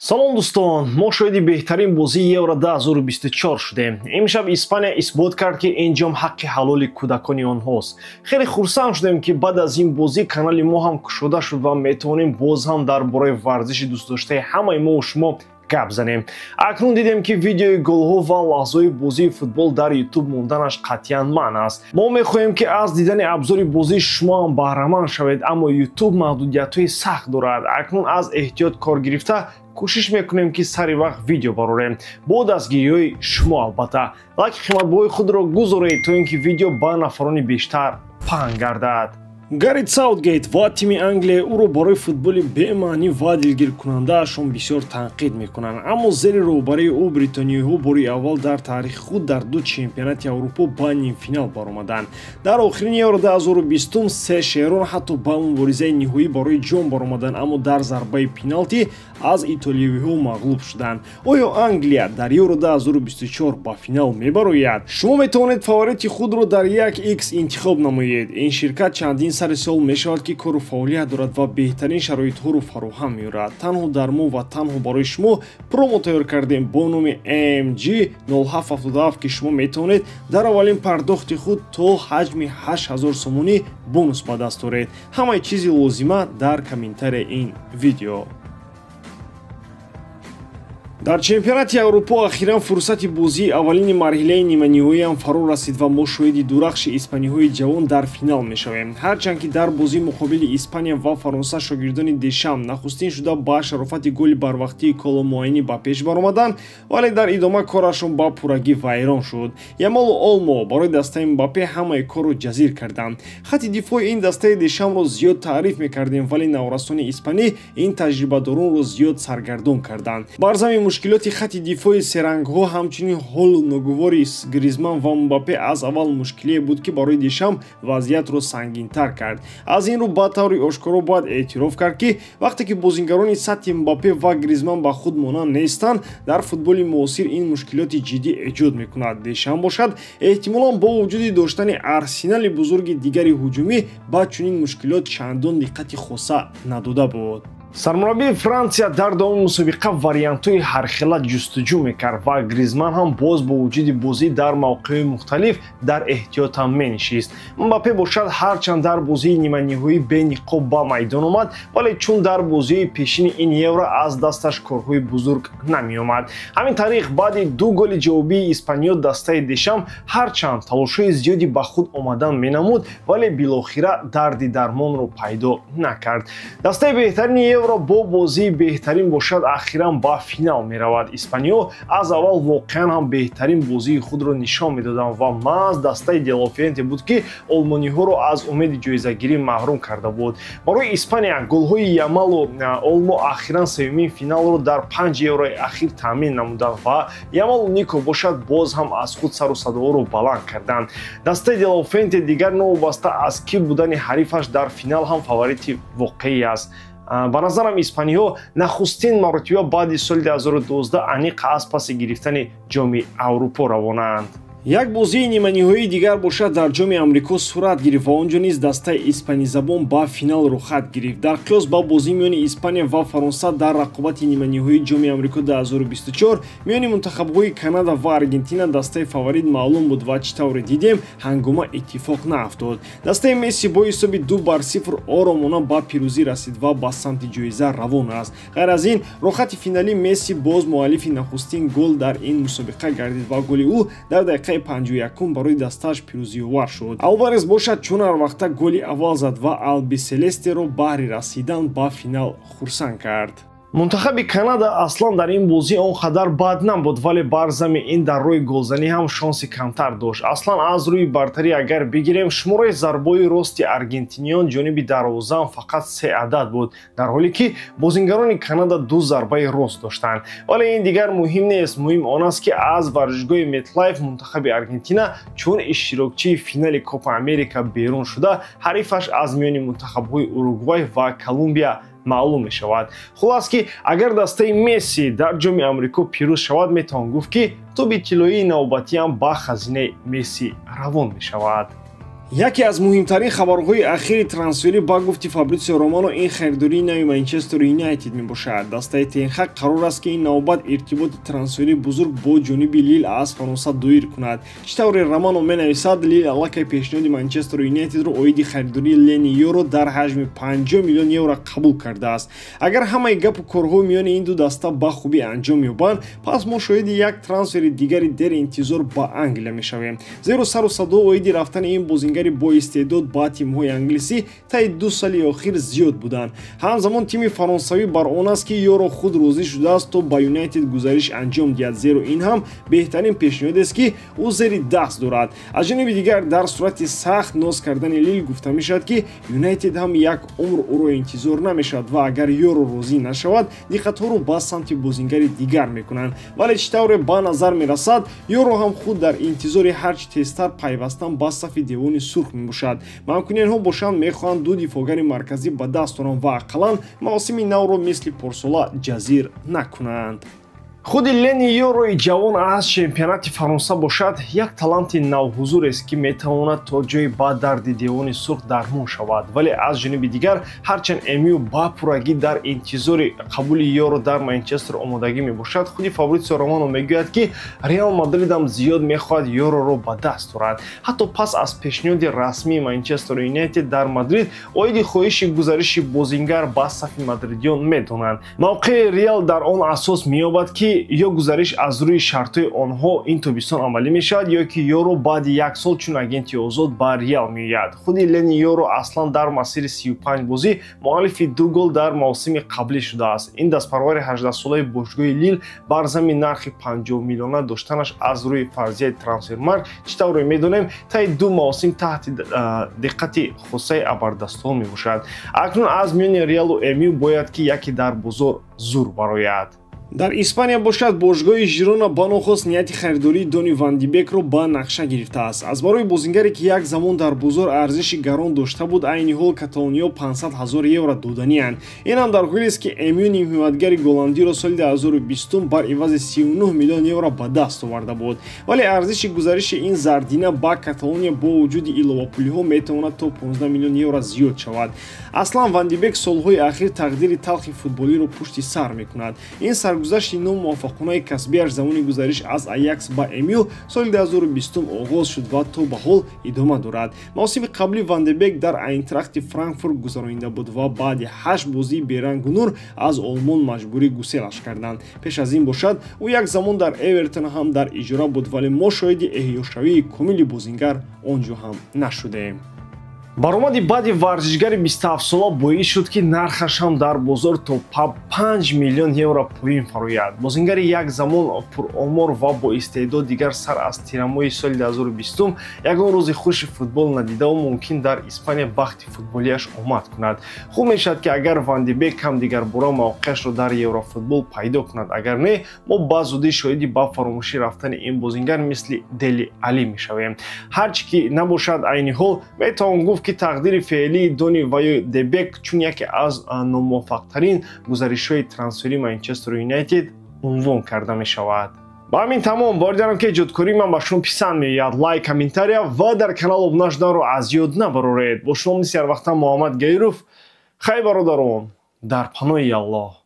салом дӯстон, мо шоҳиди беҳтарин бозии Евро 2024 шудем. Имшаб Испания исбот кард ки ин ҷом ҳаққи ҳалоли кӯдакони онҳост. Хеле хурсанд шудем ки баъд аз ин бозӣ канали мо ҳам кушода шуд ва метавонем боз ҳам дар бораи варзиши дӯстдоштаи ҳамаи мо шумо гап занем. Акнун дидем ки видеои голҳо ва лаҳзаҳои бозии футбол дар YouTube монданаш қатъиян маън аст. Мо мехоҳем ки аз дидани абзори бозии шумо ҳам баҳраманд шавед, аммо YouTube маҳдудиятҳои сахт дорад. Акнун аз эҳтиёт кор гирифта кӯшиш мекунем ки сари вақт видео барорем, бо дастгириҳои шумо албатта. Лайки қиматбоҳои худро гузоред то ин ки видео ба нафарони бештар паҳн гардад. Гарет Саутгейт ва тими Англия ӯро барои футболи бемаънӣ ва дилгиркунандаашон бисёр танқид мекунанд, аммо зери роҳбарии ӯ бритониёҳо бори аввал дар таърихи худ дар ду чемпионати Аврупо ба нимфинал баромаданд. Дар охирини Евро 2020 се шеҳрон ҳатто ба муборизаи ниҳоӣ барои ҷом баромаданд, аммо дар зарбаи пеналти аз итолиёвиҳо мағлуб шуданд. Оё Англия дар Евро 2024 ба финал мебарояд? Шумо метавонед фаворити худро дар 1x интихоб намоед. Ин ширкат чандин сари сол мешавад ки кору фаъолият дорад ва беҳтарин шароитҳоро фароҳам меорад. Танҳо дар мо ва танҳо барои шумо промо тайёр кардем бо номи AMG 0777 ки шумо метавонед дар аввалин пардохти худ то ҳаҷми 8000 сомонӣ бонус ба даст оред. Ҳамаи чизи лозима дар комментарияи ин видео. Дар чемпионати Аврупо ахиран фурсати бозии аввалини марҳилаи ниманиҳоӣ ҳам фаро расид ва мо шоҳиди дурахши испаниҳои ҷавон дар финал мешавем. Ҳарчанд ки дар бозии муқобили Испания ва Фаронса шогирдони Дешам нахустин шуда ба шарофати голи барвақтии Коломуайни ба пеш баромаданд, вале дар идома корашон ба пуррагӣ вайрон шуд. Ямалу Олмо барои дастаи Мбаппе ҳамаи корро ҷазир карданд. Хатти дифои ин дастаи Дешамро зиёд таъриф мекардем, вале наврастони испанӣ ин таҷрибадоронро зиёд саргардон карданд. Бар замин мушкилоти хатти дифои серангҳо ҳамчунин ҳолу ногувори Гризман ва Мбаппе аз аввал мушкилие буд ки барои Дешам вазъиятро сангинтар кард. Аз ин рӯ ба таври ошкоро бояд эътироф кард ки вақте ки бозингарони сатҳи Мбаппе ва Гризман ба худ монанд нестанд, дар футболи муосир ин мушкилоти ҷиддӣ эҷод мекунад. Дешам бошад эҳтимолан бо вуҷуди доштани арсенали бузурги дигари ҳуҷумӣ ба чунин мушкилот чандон диққати хоса надода буд. Сармураббии Франсия дар давоми мусобиқа вариантҳои ҳархела ҷустуҷӯ мекард ва Гризман ҳам боз бо вуҷуди бозӣ дар мавқеҳои мухталиф дар эҳтиёт ҳам менишист. Мбаппе бошад ҳарчанд дар бозии ниманиҳоӣ бениқоб ба майдон омад, вале чун дар бозии пешини ин Евро аз дасташ корҳои бузург намеомад. Ҳамин тариқ баъди ду голи ҷавобии Испаниё дастаи Дешам ҳарчанд талошҳои зиёди ба худ омадан менамуд, вале билохира дарди дармонро пайдо накард. Дастаи беҳтарини Евро бо бозии беҳтарин бошад ахиран ба финал меравад. Испаниё аз аввал воқеан ҳам беҳтарин бозии худро нишон медоданд ва маҳз дастаи делофиенте буд ки олмониҳоро аз умеди ҷоизагирӣ маҳрум карда буд. Барои Испания голҳои Ямалу Олмо ахиран сеюмин финалро дар 5 еврои ахир таъмин намуданд ва Ямалу Нико бошад боз ҳам аз худ сару садоҳоро баланд карданд. Дастаи делофиенте дигар новобаста аз ки будани ҳарифаш дар финал ҳам фаворити воқеӣ аст. Ба назарам испаниҳо нахустин маротиба баъди соли 2012 аниқ аз паси гирифтани ҷоми Аврупо равонаанд. Як бозии ниманиҳоии дигар бошад дар ҷоми Амрико сурат гирифт ва он ҷо низ дастаи испанизабон ба финал рухат гирифт. Дар қиёс ба бозии миёни Испания ва Фаронса дар рақобати ниманиҳоии ҷоми Амрико 2024 миёни мунтахабҳои Канада ва Аргентина дастаи фаворит маълум буд ва чӣ тавре дидем ҳангома иттифоқ наафтод. Дастаи Месси бо ҳисоби 2-0 оромона ба пирӯзӣ расид ва ба самти ҷоиза равон аст. Ғайр аз ин рухати финалӣ Месси боз муаллифи нахустин гол дар ин мусобиқа гардид ва голи ӯ дар дақиқаи 51 барои дастааш пирӯзиовар шуд. Алварес бошад чун ҳар вақта голи аввал зад ва албиселестеро баҳри расидан ба финал хурсанд кард. Мунтахаби Канада аслан дар ин бозӣ он қадар бад набуд, вале бар зами ин дар рӯи голзанӣ ҳам шонси камтар дошт. Аслан аз рӯи бартарӣ агар бигирем, шумораи зарбои рости аргентиниён ҷониби дарвозаам фақат 3 адад буд, дар ҳоле ки бозингарони Канада 2 зарбаи рост доштанд. Вале ин дигар муҳим нест. Муҳим он аст ки аз варзишгоҳи MetLife мунтахаби Аргентина чун иштирокчии финали Копа Америка берун шуда, ҳарифаш аз миёни мунтахабҳои Уругвай ва Колумбия маълум мешавад. Хулос ки агар дастаи Месси дар ҷоми Амрико пирӯз шавад, метавон гуфт ки тоби тиллоии навбатиам ба хазинаи Месси равон мешавад. яке аз муҳимтарин хабарҳои ахири трансфери ба гуфти Фабрицио Романо ин харидории нави Манчестер Юнайтед мебошад. Дастаи Тенхак қарор аст ки ин навбат иртиботи трансфери бузург бо ҷониби Лил аз Фаронса доир кунад. Чӣ тавре Романо менависад, Лил аллакай пешниҳоди Манчестер Юнайтедро оиди харидории Лени Йоро дар ҳаҷми 50 миллион евро қабул кардааст. Агар ҳамаи гапу корҳо миёни ин ду даста ба хубӣ анҷом ёбанд, пас мо шоҳиди як трансфери дигари деринтизор ба Англия мешавем. Зеро сару садо оиди рафтани ин бозингари бо истеъдод ба тимҳои англисӣ таи 2 соли охир зиёд буданд. ҳамзамон тими фаронсавӣ бар он аст ки Йоро худ розӣ шудааст то ба Юнайтед гузариш анҷом диҳад, зеро ин ҳам беҳтарин пешниҳодест ки ӯ зери даст дорад. аз ҷониби дигар дар сурати сахт ноз кардани Лил гуфта мешавад ки Юнайтед ҳам як умр ӯро интизор намешавад ва агар Йоро розӣ нашавад, диққатҳоро ба самти бозингари дигар мекунанд. вале чӣ тавре ба назар мерасад, Йоро ҳам худ дар интизори ҳарчи тезтар пайвастан ба сафи девони сурх мебошад. мамкуниятҳо бошанд мехоҳанд ду дифогари марказӣ ба даст оранд ва ақаллан мавсими навро мисли порсола ҷазир накунанд. худи Лени Йорои ҷавон аз чемпионати Фаронса бошад, як таланти навҳузурест ки метавонад то ҷои ба дарди девони сурх дармон шавад. вале аз ҷониби дигар, ҳарчанд МЮ ба пуррагӣ дар интизори қабули Йоро дар Манчестер омодагӣ мебошад, худи Фабрицио Романо мегӯяд ки Реал Мадридам зиёд мехоҳад Йороро ба даст орад. ҳатто пас аз пешниҳоди расмии Манчестер Юнайтед дар Мадрид оиди хоҳиши гузариши бозингар ба сафи мадридиён медонанд. мавқеи Реал дар он асос меёбад ки ё гузариш аз рӯи шартҳои онҳо ин тобистон амалӣ мешавад, ё ки Йоро баъди як сол чун агенти озод ба Реал меояд. худи Лени Йоро аслан дар масири 35 бозӣ муаллифи 2 гол дар мавсими қаблӣ шудааст. ин дастпарвари 18-солаи бошгоҳи Лил бар замми нархи 50 миллиона доштанаш аз рӯи фарзияи трансфермарк, чӣ тавре медонем, таи 2 мавсим таҳти диққати хусаи абардастҳо мебошад. акнун аз миёни Реалу МЮ бояд ки яке дар бозор зур барояд. дар Испания бошад, бошгоҳи Жирона ба нохост нияти харидории Дони Ван ди Бекро ба нақша гирифтааст. аз барои бозингаре ки як замон дар бозор арзиши гарон дошта буд, айни ҳол Каталониё 500 000 евро доданианд. инам дар ҳолест ки МЮ нимҳиматгари голландиро соли 2020 бар ивази 39 миллион евро ба даст оварда буд. вале арзиши гузариши ин зардина ба Каталония бо вуҷуди иловапулиҳо метавонад то 15 миллион евро зиёд шавад. аслан Ван ди Бек солҳои ахир тақдири талхи футболиро пушти сар мекунад. ин саргузашти номуваффақонаи касбиаш замони гузариш аз Аякс ба МЮ соли 2020 оғоз шуд ва то ба ҳол идома дорад. мавсими қаблӣ Ван де Бек дар Айнтрахти Франкфурт гузаронида буд ва баъди 8 бозии берангу нур аз олмон маҷбурӣ гуселаш карданд. пеш аз ин бошад, ӯ як замон дар Эвертон ҳам дар иҷора буд, вале мо шоҳиди эҳёшавии комили бозингар он ҷо ҳам нашудем. баромади баъди варзишгари 27-сола боис шуд ки нархаш ҳам дар бозор то 5 миллион евро поин фарояд. бозингари як замон пуромор ва боистеъдод дигар сар аз тирамоҳи соли 2020 ягон рӯзи хуши футбол надидаву мумкин дар Испания бахти футболияш омад кунад. хуб мешавад ки агар Ван ди Бек ҳам дигарбора мавқеашро дар Еврофутбол пайдо кунад, агар не, мо ба зудӣ шоҳиди ба фаромӯшӣ рафтани ин бозингар мисли Дели Али мешавем. ҳарчӣ ки набошад, айни ҳол метавон гуфт ки тақдири феълии Дони ва де Бек чун яке аз номуваффақтарин гузаришҳои трансфери Манчестер Юнайтед унвон карда мешавад. ба ҳамин тамом, бориданам ки эҷодкории ман ба шумо писанд меояд. лайк, комментария ва дар канал обуна шуданро аз ёд набароред. бо шумо мисли ҳар вақта Муҳаммад Гайров. хай бародарон, дар паноҳи Аллоҳ.